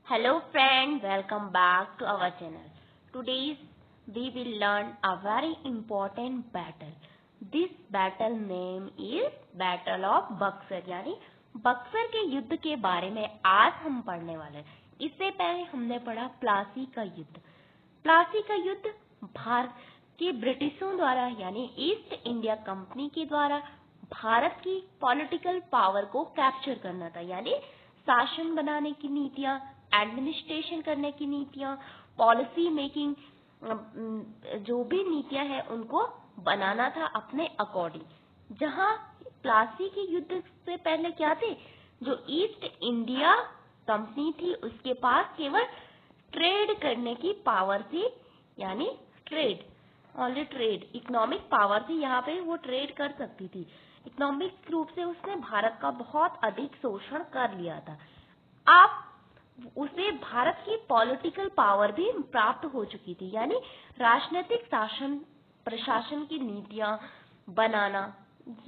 Hello friend, welcome back to our channel. Today we will learn a very important battle. This battle name is Battle of Buxar यानी बक्सर के युद्ध के बारे में आज हम पढ़ने वाले हैं। इससे पहले हमने पढ़ा प्लासी का युद्ध। प्लासी का युद्ध भारत के ब्रिटिशों द्वारा यानी ईस्ट इंडिया कंपनी के द्वारा भारत की पॉलिटिकल पावर को कैप्चर करना था, यानी शासन बनाने की नीतियां, एडमिनिस्ट्रेशन करने की नीतियां, पॉलिसी मेकिंग, जो भी नीतियां हैं उनको बनाना था अपने अकॉर्डिंग। जहां प्लासी के युद्ध से पहले क्या थे, जो ईस्ट इंडिया कंपनी थी उसके पास केवल ट्रेड करने की पावर थी, यानी trade, only trade, economic power थी। यहाँ पे वो ट्रेड कर सकती थी। इकोनॉमिक रूप से उसने भारत का बहुत अधिक शोषण कर लिया था। अब उसे भारत की पॉलिटिकल पावर भी प्राप्त हो चुकी थी, यानी राजनीतिक शासन प्रशासन की नीतियां बनाना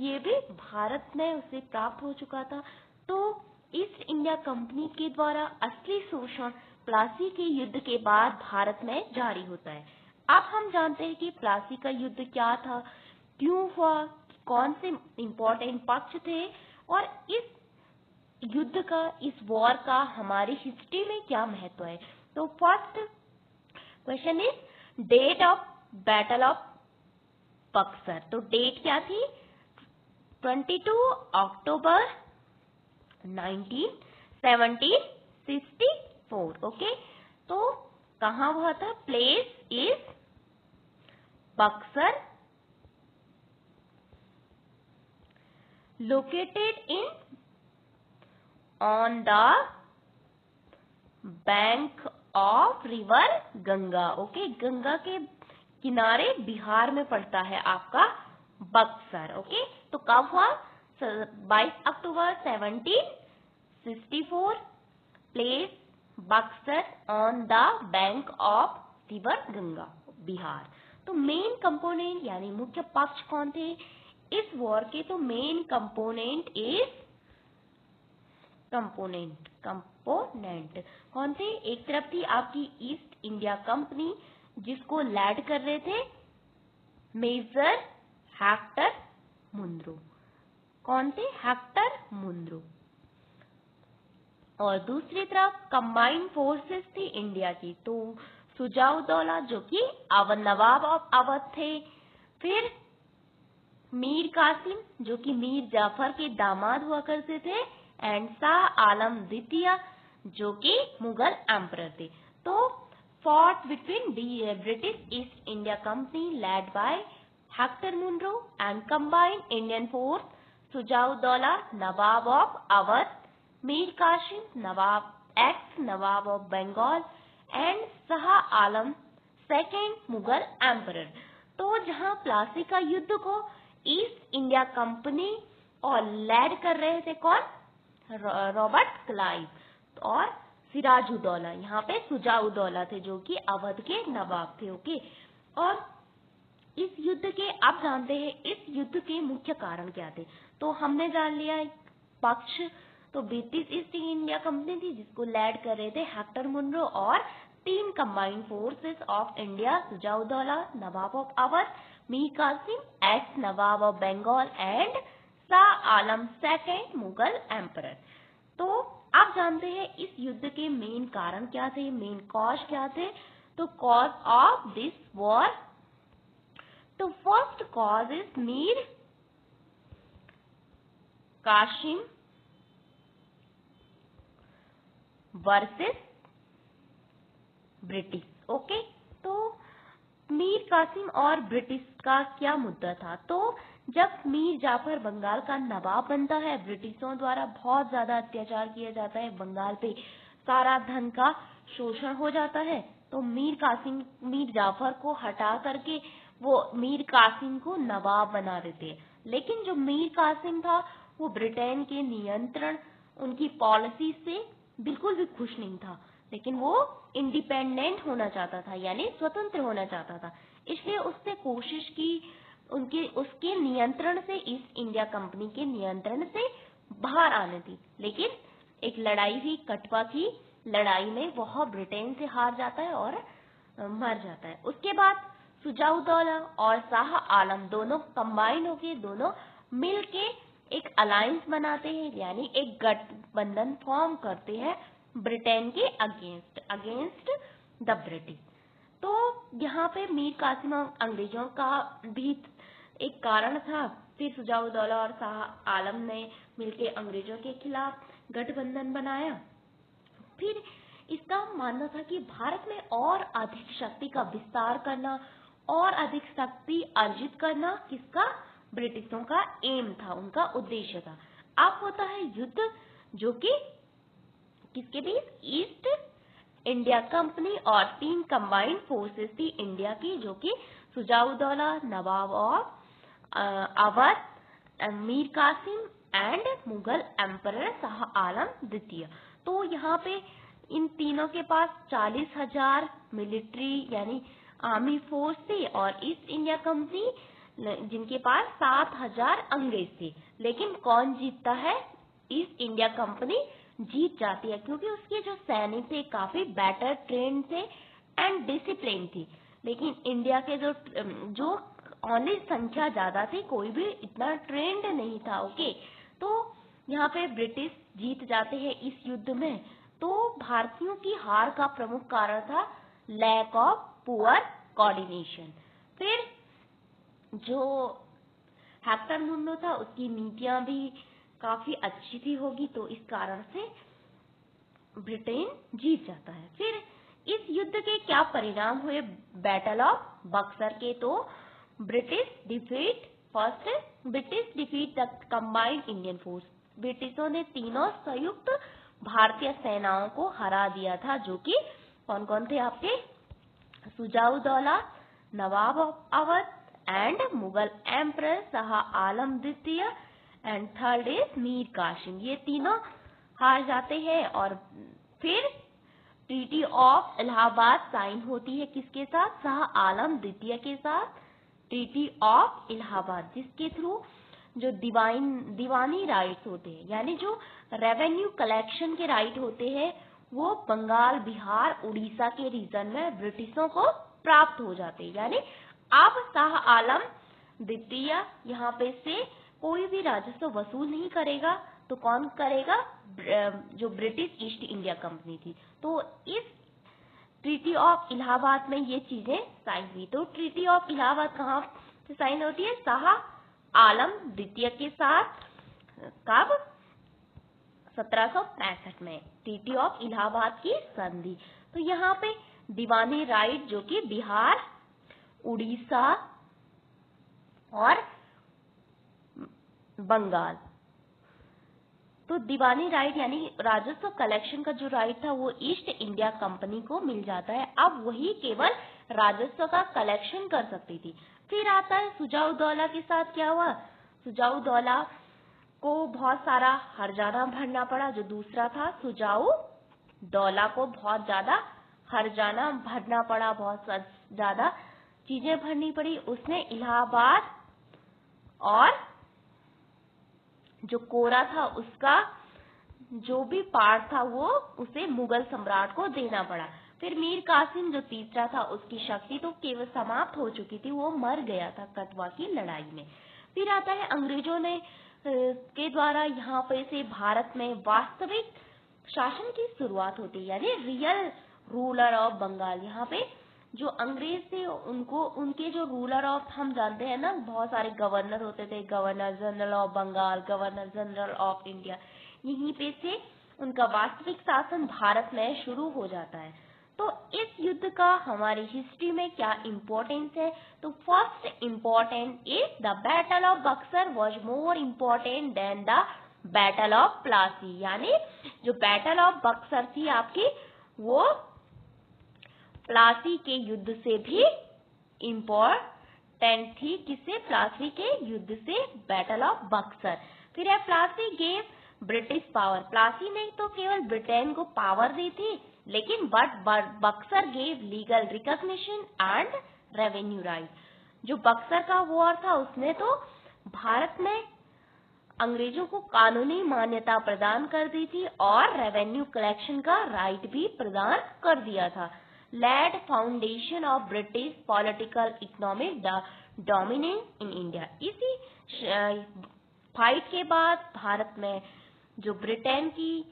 ये भी भारत में उसे प्राप्त हो चुका था। तो ईस्ट इंडिया कंपनी के द्वारा असली शोषण प्लासी के युद्ध के बाद भारत में जारी होता है। अब हम जानते हैं कि प्लासी का युद्ध क्या था, क्यों हुआ, कौन से इम्पोर्टेंट पक्ष थे और इस युद्ध का, इस वॉर का हमारी हिस्ट्री में क्या महत्व है। तो first question is date of battle of Buxar. तो डेट क्या थी, 22 अक्टूबर 1764। ओके, तो कहाँ हुआ था, place is Buxar, located in on the bank of river Ganga. Okay, Ganga के किनारे बिहार में पड़ता है आपका बक्सर। ओके, तो कब हुआ, 22 अक्टूबर 1764, place Buxar on the bank of river Ganga, Bihar. तो मेन कंपोनेंट यानी मुख्य पक्ष कौन थे इस वॉर के, तो मेन कंपोनेंट इज कंपोनेंट कौन थे, एक तरफ थी आपकी ईस्ट इंडिया कंपनी जिसको लैड कर रहे थे मेजर हेक्टर मुनरो। कौन थे, हेक्टर मुनरो। और दूसरी तरफ कंबाइंड फोर्सेस थी इंडिया की, तो सुजाउद्दौला जो कि नवाब ऑफ अवध थे, फिर मीर कासिम जो कि मीर जाफर के दामाद हुआ करते थे, एंड शाह आलम द्वितीय जो कि मुगल एम्परर थे। तो fought between British East India company led by Hector Munro and combined Indian force Shujauddaula Nawab of Awadh, Mir Qasim nawab of Bengal and Shah Alam second Mughal emperor. तो जहां प्लासी का युद्ध को ईस्ट इंडिया कंपनी और लैड कर रहे थे कौन, रॉबर्ट क्लाइव और सिराजुद्दौला, यहाँ पे सुजाउद्दौला थे जो कि अवध के नवाब थे। ओके, और इस युद्ध के, आप जानते हैं इस युद्ध के मुख्य कारण क्या थे। तो हमने जान लिया एक पक्ष, तो ब्रिटिश ईस्ट इंडिया कंपनी थी जिसको लैड कर रहे थे हेक्टर मुनरो और 3 combined forces of India, Shujauddaula Nawab of Awadh, Mir Qasim ex nawab of Bengal and Shah Alam second Mughal emperor. तो आप जानते हैं इस युद्ध के मेन कारण क्या थे, मेन कॉज क्या थे। तो कॉज ऑफ दिस वॉर, तो first cause is Mir Qasim versus British. Okay, तो मीर कासिम और ब्रिटिश का क्या मुद्दा था। तो जब मीर जाफर बंगाल का नवाब बनता है, ब्रिटिशों द्वारा बहुत ज्यादा अत्याचार किया जाता है, बंगाल पे सारा धन का शोषण हो जाता है, तो मीर जाफर को हटा करके वो मीर कासिम को नवाब बना देते हैं। लेकिन जो मीर कासिम था वो ब्रिटेन के नियंत्रण, उनकी पॉलिसी से बिल्कुल भी खुश नहीं था, लेकिन वो इंडिपेंडेंट होना चाहता था, यानी स्वतंत्र होना चाहता था। इसलिए उसने कोशिश की उसके नियंत्रण से, ईस्ट इंडिया कंपनी के नियंत्रण से बाहर आने थी। लेकिन एक लड़ाई हुई, कटवा की, लड़ाई में वह ब्रिटेन से हार जाता है और मर जाता है। उसके बाद सुजाउद्दौला और शाह आलम दोनों कंबाइन होके दोनों मिलके एक अलायंस बनाते हैं, यानी एक गठबंधन फॉर्म करते हैं ब्रिटेन के अगेंस्ट द ब्रिटिश। तो यहाँ पे मीर कासिम और अंग्रेजों का भी एक कारण था। फिर सुजाउद्दौला और शाह आलम ने मिलके अंग्रेजों के खिलाफ गठबंधन बनाया। फिर इसका मानना था कि भारत में और अधिक शक्ति का विस्तार करना और अधिक शक्ति अर्जित करना किसका, ब्रिटिशों का एम था, उनका उद्देश्य था। अब होता है युद्ध, जो कि किसके बीच, ईस्ट इंडिया कंपनी और 3 कंबाइंड फोर्सेस थी इंडिया की, जो कि सुजाउद्दौला, नवाब of Awadh, Mir Qasim and Mughal emperor Shah Alam द्वितीय। तो यहाँ पे इन तीनों के पास 40,000 मिलिट्री यानी आर्मी फोर्स थी और ईस्ट इंडिया कंपनी जिनके पास 7,000 अंग्रेज थे। लेकिन कौन जीतता है, ईस्ट इंडिया कंपनी जीत जाती है, क्योंकि उसके जो सैनिक थे काफी बेटर ट्रेन थे एंड डिसिप्लिन थी। लेकिन इंडिया के जो ओनली संख्या ज्यादा थी, कोई भी इतना ट्रेंड नहीं था। ओके, तो यहाँ पे ब्रिटिश जीत जाते हैं इस युद्ध में। तो भारतीयों की हार का प्रमुख कारण था लैक ऑफ पुअर कोऑर्डिनेशन। फिर जो हेक्टर मुंडो था, उसकी नीतियां भी काफी अच्छी थी होगी, तो इस कारण से ब्रिटेन जीत जाता है। फिर इस युद्ध के क्या परिणाम हुए बैटल ऑफ बक्सर के, तो British defeat the combined Indian force. ब्रिटिशों ने तीनों संयुक्त भारतीय सेनाओं को हरा दिया था, जो कि कौन कौन थे आपके, सुजाउद्दौला, नवाब of Awadh and Mughal emperor Shah Alam द्वितीय and third is Mir Qasim. ये तीनों हार जाते हैं और फिर ट्रीटी ऑफ इलाहाबाद साइन होती है किसके साथ, शाह आलम द्वितीय के साथ, ट्रीटी ऑफ इलाहाबाद, जिसके थ्रू जो दीवानी राइट्स होते हैं, यानी जो रेवेन्यू कलेक्शन के राइट होते हैं, वो बंगाल, बिहार, उड़ीसा के रीजन में ब्रिटिशों को प्राप्त हो जाते हैं। यानी अब शाह आलम द्वितीय यहाँ पे से कोई भी राजस्व वसूल नहीं करेगा, तो कौन करेगा, जो ब्रिटिश ईस्ट इंडिया कंपनी थी। तो इस ट्रीटी ऑफ इलाहाबाद में ये चीजें साइन हुई। तो ट्रीटी ऑफ इलाहाबाद कहाँ से साइन होती है, शाह आलम द्वितीय के साथ, कब, 1765 में ट्रीटी ऑफ इलाहाबाद की संधि। तो यहाँ पे दीवानी राइट, जो कि बिहार, उड़ीसा और बंगाल, तो दीवानी राइट यानी राजस्व कलेक्शन का जो राइट था वो ईस्ट इंडिया कंपनी को मिल जाता है। अब वही केवल राजस्व का कलेक्शन कर सकती थी। फिर आता है सुजाउद्दौला के साथ क्या हुआ, सुजाउद्दौला को बहुत सारा हर्जाना भरना पड़ा। जो दूसरा था, सुजाउद्दौला को बहुत ज्यादा हर्जाना भरना पड़ा, बहुत ज्यादा चीजें भरनी पड़ी। उसने इलाहाबाद और जो कोरा था उसका जो भी पार्ट था वो उसे मुगल सम्राट को देना पड़ा। फिर मीर कासिम जो तीसरा था, उसकी शक्ति तो केवल समाप्त हो चुकी थी, वो मर गया था कटवा की लड़ाई में। फिर आता है अंग्रेजों ने के द्वारा यहाँ पे से भारत में वास्तविक शासन की शुरुआत होती है, यानी रियल रूलर ऑफ बंगाल। यहाँ पे जो अंग्रेज थे उनको उनके जो रूलर ऑफ, हम जानते हैं ना बहुत सारे गवर्नर होते थे, governor general of Bengal, governor general of India, यहीं पे से उनका वास्तविक शासन भारत में शुरू हो जाता है। तो इस युद्ध का हमारी हिस्ट्री में क्या इम्पोर्टेंस है, तो first important is the battle of Buxar was more important then the battle of Plassey. यानी जो बैटल ऑफ बक्सर थी आपकी, वो प्लासी के युद्ध से भी इम्पोर्टेंट थी। किससे, प्लासी के युद्ध से, बैटल ऑफ बक्सर। फिर है Plassey gave British power. Plassey ने तो केवल ब्रिटेन को पावर दी थी, लेकिन Buxar gave legal recognition and revenue right. जो बक्सर का वॉर था उसने तो भारत में अंग्रेजों को कानूनी मान्यता प्रदान कर दी थी और रेवेन्यू कलेक्शन का राइट भी प्रदान कर दिया था। Laid foundation of British political economic dominance in India. इसी फाइट के बाद भारत में जो ब्रिटेन की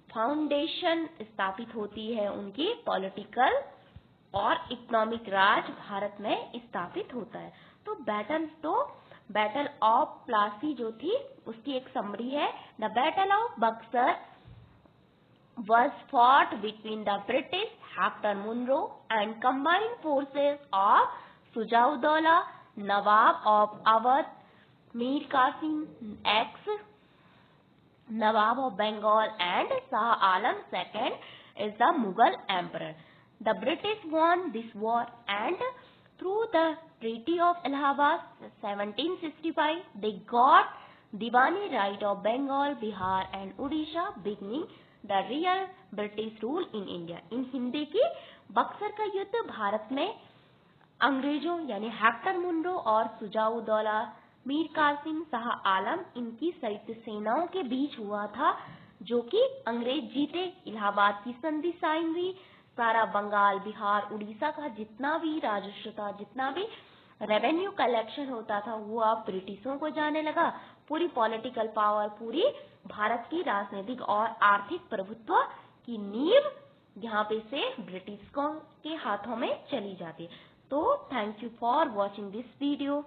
फाउंडेशन स्थापित होती है, उनकी पॉलिटिकल और इकोनॉमिक राज भारत में स्थापित होता है। तो बैटल ऑफ प्लासी जो थी उसकी एक समरी है। The battle of Buxar was fought between the British Hector Munro and combined forces of Sujauddaulah, Nawab of Awadh, Mir Qasim, ex-Nawab of Bengal, and Shah Alam II is the Mughal emperor. The British won this war, and through the Treaty of Allahabad 1765, they got Diwani right of Bengal, Bihar and Odisha, beginning the real British rule in India. इन हिंदी की बक्सर का युद्ध भारत में अंग्रेजों यानी Hector Munro और सुजाउद्दौला, मीर कासिम, शाह आलम इनकी संयुक्त सेनाओं के बीच हुआ था, जो कि अंग्रेज जीते। इलाहाबाद की संधि साइन हुई। सारा बंगाल, बिहार, उड़ीसा का जितना भी राजस्व था, जितना भी रेवेन्यू कलेक्शन होता था, वो अब ब्रिटिशों को जाने लगा। पूरी पॉलिटिकल पावर, पूरी भारत की राजनीतिक और आर्थिक प्रभुत्व की नींव यहाँ पे से ब्रिटिशों के हाथों में चली जाती है। तो thank you for watching this video.